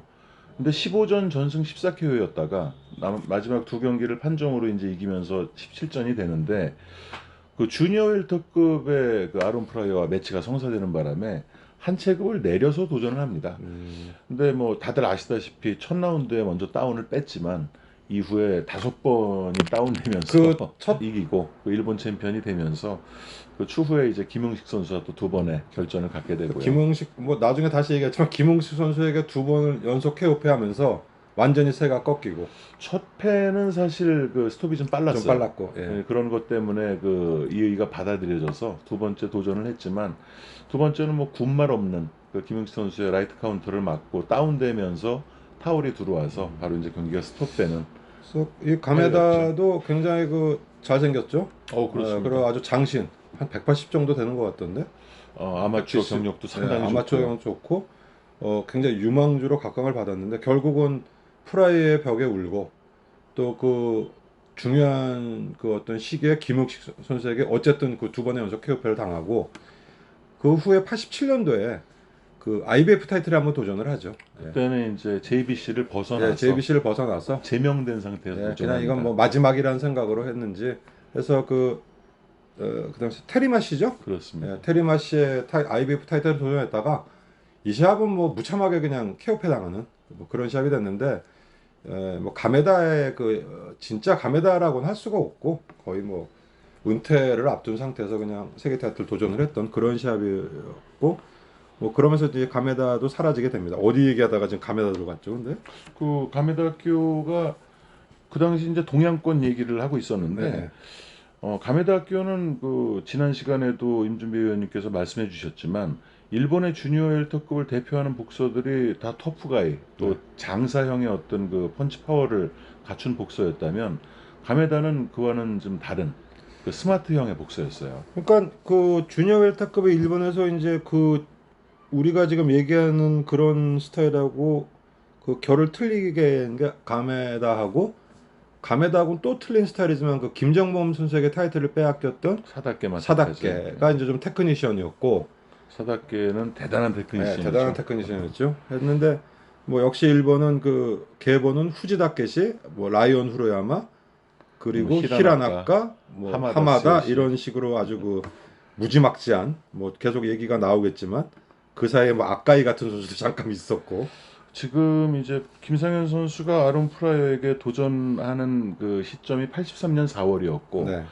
근데 15전 전승 14KO였다가 마지막 두 경기를 판정으로 이제 이기면서 17전이 되는데 그 주니어 웰터급의 그 아론 프라이어와 매치가 성사되는 바람에 한 체급을 내려서 도전을 합니다. 근데 뭐 다들 아시다시피 첫 라운드에 먼저 다운을 뺐지만 이후에 5번이 다운되면서 이기고 그 일본 챔피언이 되면서 그 추후에 이제 김흥식 선수와 또 2번의 결전을 갖게 되고요. 김흥식 뭐 나중에 다시 얘기했지만 김흥식 선수에게 2번을 연속 KO패하면서 완전히 세가 꺾이고 첫 패는 사실 그 스톱이 좀 빨랐어요. 좀 빨랐고 그런 것 때문에 그 이의가 받아들여져서 2번째 도전을 했지만 2번째는 뭐 군말 없는 그 김흥식 선수의 라이트 카운터를 맞고 다운되면서 타올이 들어와서 바로 이제 경기가 스톱되는. 그래서 이 가메다도 굉장히 그 잘생겼죠. 그렇습니다. 그리고 아주 장신 한 180 정도 되는 것 같던데. 아마추어 경력도 상당히 아마추어 경력 좋고 굉장히 유망주로 각광을 받았는데 결국은 프라이의 벽에 울고 또 그 중요한 그 어떤 시기에 김흥식 선수에게 어쨌든 그 2번의 연속 KO패를 당하고 그 후에 87년도에 그 IBF 타이틀에 한번 도전을 하죠. 그때는 이제 JBC를 벗어나서 JBC를 벗어나서 제명된 상태에서 도전합니다. 그냥 이건 뭐 마지막이라는 생각으로 했는지 해서 그 당시 테리마시죠? 그렇습니다. 테리마시의 IBF 타이틀을 도전했다가 이 시합은 뭐 무참하게 그냥 KO패 당하는 뭐 그런 시합이 됐는데 뭐 가메다의 진짜 가메다라고는 할 수가 없고 거의 뭐 은퇴를 앞둔 상태에서 그냥 세계 타이틀 도전을 했던 그런 시합이었고 뭐 그러면서 이제 가메다도 사라지게 됩니다. 어디 얘기하다가 지금 가메다로 갔죠, 근데? 그 가메다 학교가 그 당시 이제 동양권 얘기를 하고 있었는데 네. 가메다 학교는 그 지난 시간에도 임준비 의원님께서 말씀해 주셨지만 일본의 주니어 웰터급을 대표하는 복서들이 다 터프가이 또 네. 장사형의 어떤 그 펀치 파워를 갖춘 복서였다면 가메다는 그와는 좀 다른 그 스마트형의 복서였어요. 그러니까 그 주니어 웰터급의 일본에서 이제 그 우리가 지금 얘기하는 그런 스타일하고 그 결을 틀리게 한 게 가메다하고는 또 틀린 스타일이지만 그 김정범 선수에게 타이틀을 빼앗겼던 사다케만 사다케가 이제 좀 테크니션이었고 사다케는 대단한 테크니션이죠. 대단한 테크니션이었죠. 했는데 뭐 역시 일본은 그 계보는 후지다케시, 뭐 라이온 후로야마 그리고 뭐 히라나카, 뭐 하마다, 하마다 세요시. 이런 식으로 아주 그 무지막지한 뭐 계속 얘기가 나오겠지만 그 사이에 뭐 아까이 같은 선수도 잠깐 있었고 지금 이제 김상현 선수가 아론 프라이어에게 도전하는 그 시점이 83년 4월이었고 네.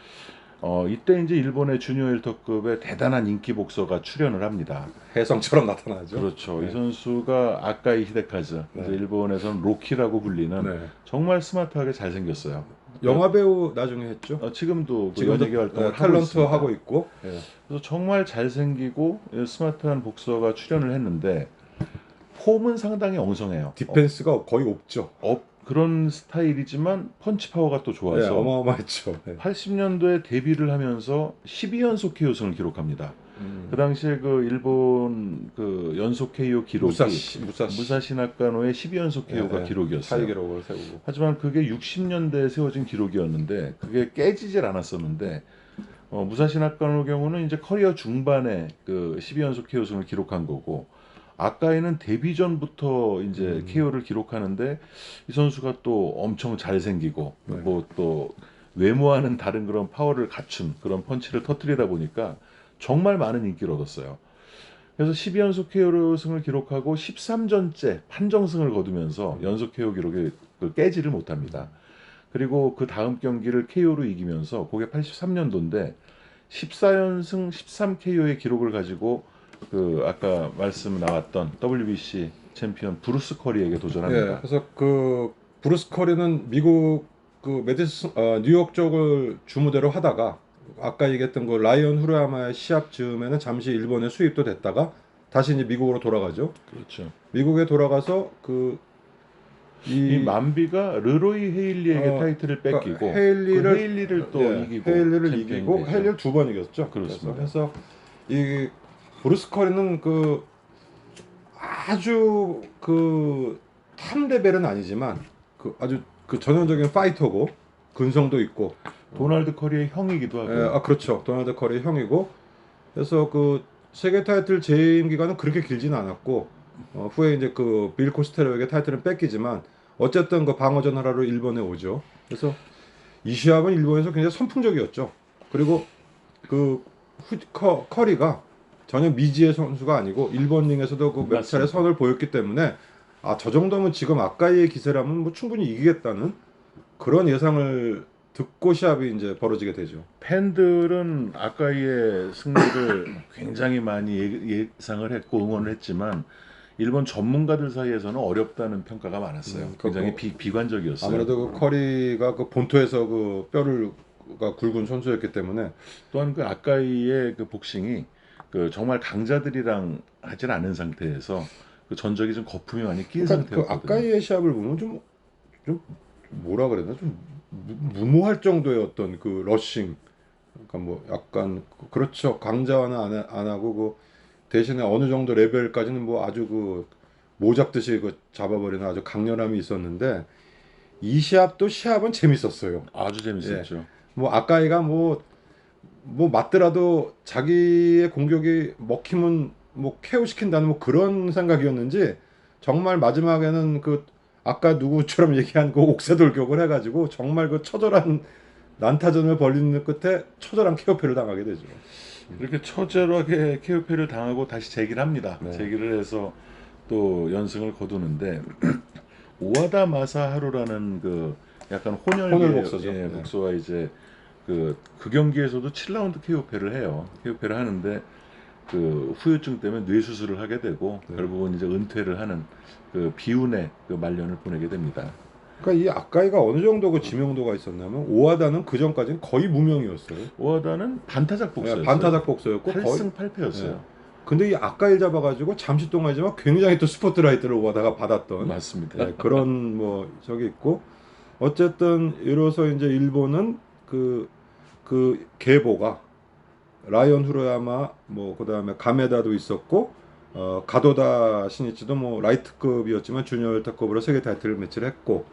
이때 이제 일본의 주니어 웰터급의 대단한 인기 복서가 출연을 합니다. 혜성처럼 나타나죠. 그렇죠. 네. 이 선수가 아카이 히데카즈, 네. 이제 일본에서는 로키라고 불리는 네. 정말 스마트하게 잘생겼어요. 영화 배우 나중에 했죠. 지금도 그 지금도 연예계 활동을 하고 탤런트 있습니다. 하고 있고. 예. 그래서 정말 잘생기고 스마트한 복서가 출연을 했는데 폼은 상당히 엉성해요. 디펜스가 거의 없죠. 그런 스타일이지만 펀치 파워가 또 네, 좋아서 어마어마했죠. 네. 80년도에 데뷔를 하면서 12연속 KO승을 기록합니다. 그 당시에 그 일본 그 연속 KO 기록이 무사시 나카노의 12연속 KO가 네, 기록이었어요. 타이 기록을 세우고. 하지만 그게 60년대에 세워진 기록이었는데 그게 깨지질 않았었는데 무사시 나카노의 경우는 이제 커리어 중반에 그 12연속 KO승을 기록한 거고 아까이는 데뷔 전부터 이제 KO를 기록하는데 이 선수가 또 엄청 잘생기고 네. 뭐 또 외모와는 다른 그런 파워를 갖춘 그런 펀치를 터뜨리다 보니까 정말 많은 인기를 얻었어요. 그래서 12연속 KO승을 기록하고 13전째 판정승을 거두면서 연속 KO 기록이 깨지를 못합니다. 그리고 그 다음 경기를 KO로 이기면서 그게 83년도인데 14연승 13KO의 기록을 가지고 그 아까 말씀 나왔던 WBC 챔피언 브루스 커리에게 도전합니다. 예, 그래서 그 브루스 커리는 미국 그 뉴욕 쪽을 주무대로 하다가 아까 얘기했던 그 라이언 후라야마의 시합 즈음에는 잠시 일본에 수입도 됐다가 다시 이제 미국으로 돌아가죠. 그렇죠. 미국에 돌아가서 이 만비가 르로이 헤일리에게 타이틀을 뺏기고 그러니까 헤일리를, 헤일리를 또 이기고 헤일리를 챔피언이 이기고 되죠. 헤일리를 두 번 이겼죠. 그렇습니다. 그래서 이 브루스 커리는 그 아주 그 탑 레벨은 아니지만 그 아주 그 전형적인 파이터고 근성도 있고 도널드 커리의 형이기도 하고. 그렇죠. 도널드 커리의 형이고 그래서 그 세계 타이틀 재임 기간은 그렇게 길지는 않았고 후에 이제 그 빌 코스텔로에게 타이틀은 뺏기지만 어쨌든 그 방어전 하러로 일본에 오죠. 그래서 이 시합은 일본에서 굉장히 선풍적이었죠. 그리고 그 커리가 전혀 미지의 선수가 아니고 일본 링에서도 그 몇 차례 맞습니다. 선을 보였기 때문에 저 정도면 지금 아까이의 기세라면 뭐 충분히 이기겠다는 그런 예상을 듣고 시합이 이제 벌어지게 되죠. 팬들은 아까이의 승리를 굉장히 많이 예상을 했고 응원을 했지만 일본 전문가들 사이에서는 어렵다는 평가가 많았어요. 굉장히 비관적이었어요. 아무래도 그 커리가 그 본토에서 그 뼈를 굵은 선수였기 때문에 또한 그 아까이의 그 복싱이 그 정말 강자들이랑 하진 않은 상태에서 그 전적이 좀 거품이 많이 낀 그러니까 그 상태였거든요. 아까이의 시합을 보면 좀 뭐라 그래야 되나 좀 무모할 정도의 어떤 그 러싱 그러니까 뭐 약간 그렇죠. 강자와는 안 하고 그 대신에 어느 정도 레벨까지는 뭐 아주 그 모잡듯이 그 잡아버리는 아주 강렬함이 있었는데 이 시합은 재밌었어요. 아주 재밌었죠. 뭐 아까이가 뭐 맞더라도 자기의 공격이 먹히면 뭐 KO 시킨다는 뭐 그런 생각이었는지 정말 마지막에는 그 아까 누구처럼 얘기한 그 옥새돌격을 해가지고 정말 그 처절한 난타전을 벌이는 끝에 처절한 KO패를 당하게 되죠. 이렇게 처절하게 KO패를 당하고 다시 재기를 합니다. 네. 재기를 해서 또 연승을 거두는데 오하다 마사하루라는 그 약간 혼혈 혼혈 복서죠. 네. 복서와 이제 그 경기에서도 7라운드 KO패를 해요. KO패를 하는데 그 후유증 때문에 뇌 수술을 하게 되고 네. 결국은 이제 은퇴를 하는 그 비운의 그 말년을 보내게 됩니다. 그러니까 이 아까이가 어느 정도 그 지명도가 있었냐면 오하다는 그 전까지는 거의 무명이었어요. 오하다는 반타작 복서였어요. 반타작 복서였고 거의 8승 8패였어요. 네. 근데 이 아까일 잡아가지고 잠시 동안이지만 굉장히 또 스포트라이트를 오하다가 받았던 맞습니다. 네, 그런 뭐 저기 있고 어쨌든 이로써 이제 일본은 그 계보가 라이언 후르야마 뭐 그다음에 가메다도 있었고 가도다 신이치도 뭐 라이트급이었지만 주니어 웰터급으로 세계 타이틀 매치를 했고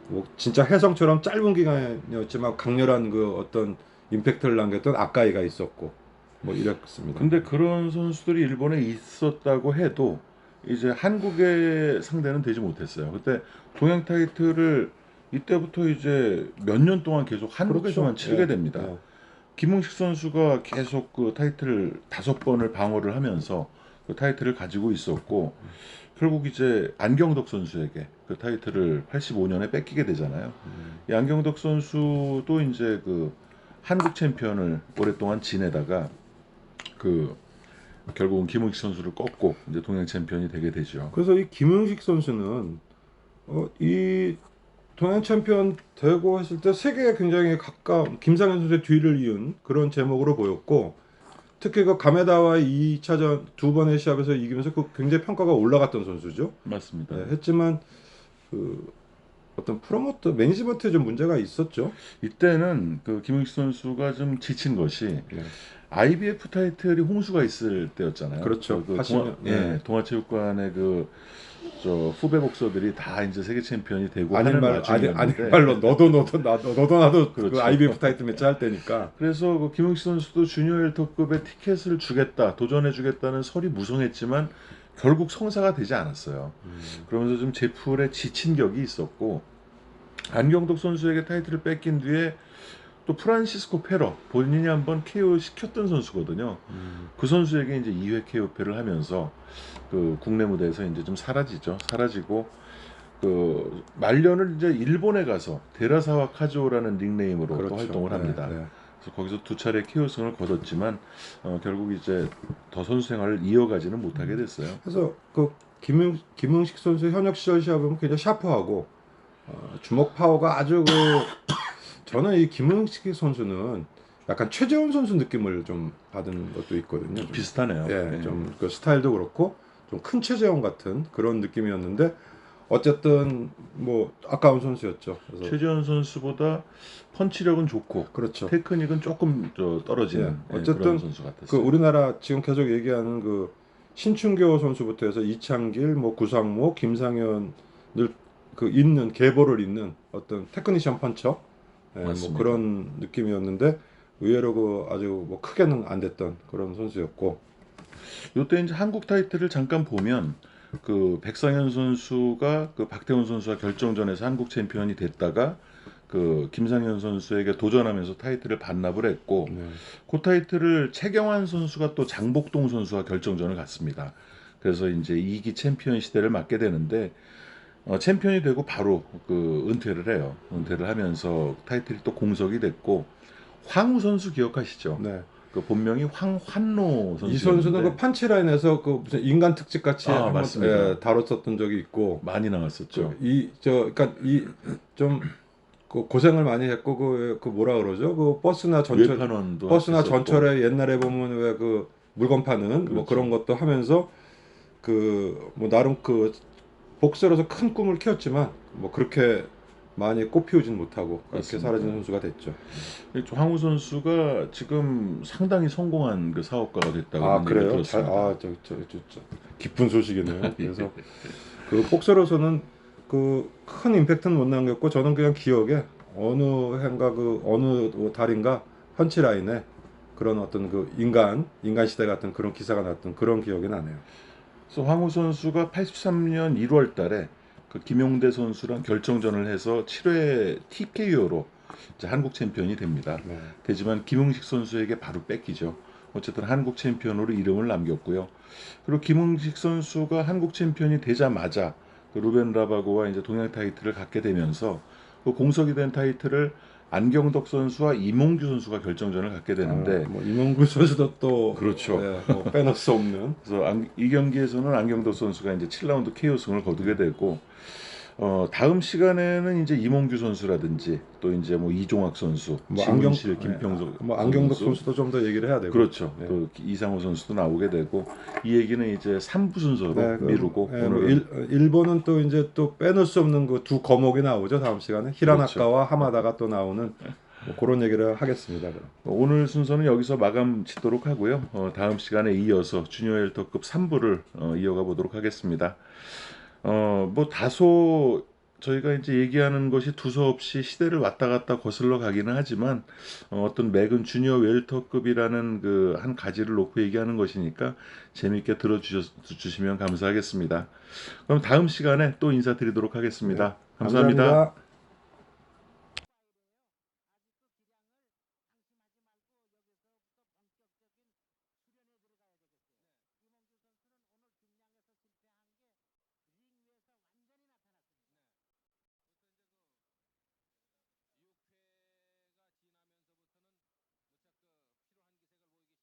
뭐 진짜 혜성처럼 짧은 기간이었지만 강렬한 그 어떤 임팩트를 남겼던 아까이가 있었고 뭐 이랬습니다. 근데 그런 선수들이 일본에 있었다고 해도 이제 한국의 상대는 되지 못했어요. 그때 동양 타이틀을 이때부터 이제 몇 년 동안 계속 한국에서만 그렇죠. 치르게 예, 됩니다. 예. 김웅식 선수가 계속 그 타이틀을 5번을 방어를 하면서 그 타이틀을 가지고 있었고 결국 이제 안경덕 선수에게 그 타이틀을 85년에 뺏기게 되잖아요. 이 안경덕 선수도 이제 그 한국 챔피언을 오랫동안 지내다가 그 결국은 김웅식 선수를 꺾고 이제 동양 챔피언이 되게 되죠. 그래서 이 김용식 선수는 이 동양 챔피언 되고 했을 때 세계에 굉장히 가까운 김상현 선수의 뒤를 이은 그런 제목으로 보였고 특히 그 가메다와의 2차전 두 번의 시합에서 이기면서 그 굉장히 평가가 올라갔던 선수죠. 맞습니다. 네, 했지만 그 어떤 프로모터 매니지먼트에 좀 문제가 있었죠. 이때는 그 김웅식 선수가 좀 지친 것이 네. IBF 타이틀이 홍수가 있을 때였잖아요. 그렇죠. 그 80년. 네. 동아체육관의 그 저 후배 복서들이 다 이제 세계 챔피언이 되고 아닌 하는 말 와중이었는데 말로 너도 나도 그 그렇죠. IBF 타이틀 매치 할 때니까. 그래서 그 김웅식 선수도 주니어 웰터급의 티켓을 주겠다, 도전해 주겠다는 설이 무성했지만 결국 성사가 되지 않았어요. 그러면서 좀 제풀에 지친 격이 있었고 안경덕 선수에게 타이틀을 뺏긴 뒤에 또 프란시스코 페러 본인이 한번 KO 시켰던 선수거든요. 그 선수에게 이제 2회 KO패를 하면서 그 국내 무대에서 이제 좀 사라지죠. 사라지고 그 말년을 이제 일본에 가서 데라사와 카즈오라는 닉네임으로 그렇죠. 또 활동을 합니다. 네, 네. 그래서 거기서 2차례 KO승을 거뒀지만 결국 이제 더 선수 생활을 이어가지는 못하게 됐어요. 그래서 그 김웅식 선수 현역 시절 시합 보면 굉장히 샤프하고 주먹 파워가 아주 그 저는 이 김웅식 선수는 약간 최재훈 선수 느낌을 좀 받은 것도 있거든요. 좀. 비슷하네요. 예, 좀 그 스타일도 그렇고 좀 큰 최재훈 같은 그런 느낌이었는데 어쨌든 뭐 아까운 선수였죠. 그래서 최지원 선수보다 펀치력은 좋고 그렇죠. 테크닉은 조금 떨어지는 어쨌든 그런 선수 같았어요. 그 우리나라 지금 계속 얘기하는 그 신춘교 선수부터 해서 이창길, 뭐 구상모, 김상현을 그 잇는 계보를 잇는 어떤 테크니션 펀처 뭐 맞습니다. 그런 느낌이었는데 의외로 그 아주 뭐 크게는 안 됐던 그런 선수였고 요때 이제 한국 타이틀을 잠깐 보면 그 백상현 선수가 그 박태훈 선수와 결정전에서 한국 챔피언이 됐다가 그 김상현 선수에게 도전하면서 타이틀을 반납을 했고 그 타이틀을 최경환 선수가 또 장복동 선수와 결정전을 갔습니다. 그래서 이제 2기 챔피언 시대를 맞게 되는데 챔피언이 되고 바로 그 은퇴를 해요. 은퇴를 하면서 타이틀이 또 공석이 됐고 황우 선수 기억하시죠? 네. 그 본명이 황환로 선수. 이 선수는 그 펀치라인에서 그 무슨 인간 특집 같이 한번 맞습니다. 다뤘었던 적이 있고 많이 나왔었죠. 그러니까 이 좀 그 고생을 많이 했고 그 뭐라 그러죠? 그 버스나 전철에 옛날에 보면 왜 그 물건 파는 그렇죠. 뭐 그런 것도 하면서 그 뭐 나름 그 복서로서 큰 꿈을 키웠지만 뭐 그렇게 많이 꽃피우진 못하고 그렇게 맞습니다. 사라진 선수가 됐죠. 황우 선수가 지금 상당히 성공한 그 사업가가 됐다고 아 그래요? 들었습니다. 저 기쁜 소식이네요. 그래서 그 복서로서는 그 큰 임팩트는 못 남겼고 저는 그냥 기억에 어느 해인가 그 어느 달인가 펀치라인에 그런 어떤 그 인간 시대 같은 그런 기사가 났던 그런 기억이 나네요. 그래서 황우 선수가 83년 1월 달에 그 김용대 선수랑 결정전을 해서 7회 TKO로 이제 한국 챔피언이 됩니다. 네. 되지만 김웅식 선수에게 바로 뺏기죠. 어쨌든 한국 챔피언으로 이름을 남겼고요. 그리고 김웅식 선수가 한국 챔피언이 되자마자 그 루벤 라바고와 이제 동양 타이틀을 갖게 되면서 그 공석이 된 타이틀을 안경덕 선수와 이몽규 선수가 결정전을 갖게 되는데 뭐 이몽규 선수도 또 그렇죠. 예, 뭐 빼놓을 수 없는. 그래서 이 경기에서는 안경덕 선수가 이제 7라운드 KO승을 거두게 되고 다음 시간에는 이제 이몽규 선수라든지 또 이제 뭐 이종학 선수, 뭐 심은실, 김평석, 뭐 안경덕 선수도 좀 더 얘기를 해야 되고. 그렇죠. 네. 또 이상호 선수도 나오게 되고 이 얘기는 이제 3부 순서로 네, 미루고 네, 뭐 오늘은 일본은 또 이제 또 빼놓을 수 없는 그 두 거목이 나오죠 다음 시간에 히라나카와 그렇죠. 하마다가 또 나오는 뭐 그런 얘기를 하겠습니다. 그럼. 오늘 순서는 여기서 마감 짓도록 하고요. 다음 시간에 이어서 주니어 웰터급 3부를 이어가 보도록 하겠습니다. 뭐 다소 저희가 이제 얘기하는 것이 두서없이 시대를 왔다 갔다 거슬러 가기는 하지만 어떤 맥은 주니어 웰터급이라는 그 한 가지를 놓고 얘기하는 것이니까 재미있게 들어주시면 감사하겠습니다. 그럼 다음 시간에 또 인사드리도록 하겠습니다. 감사합니다. 감사합니다.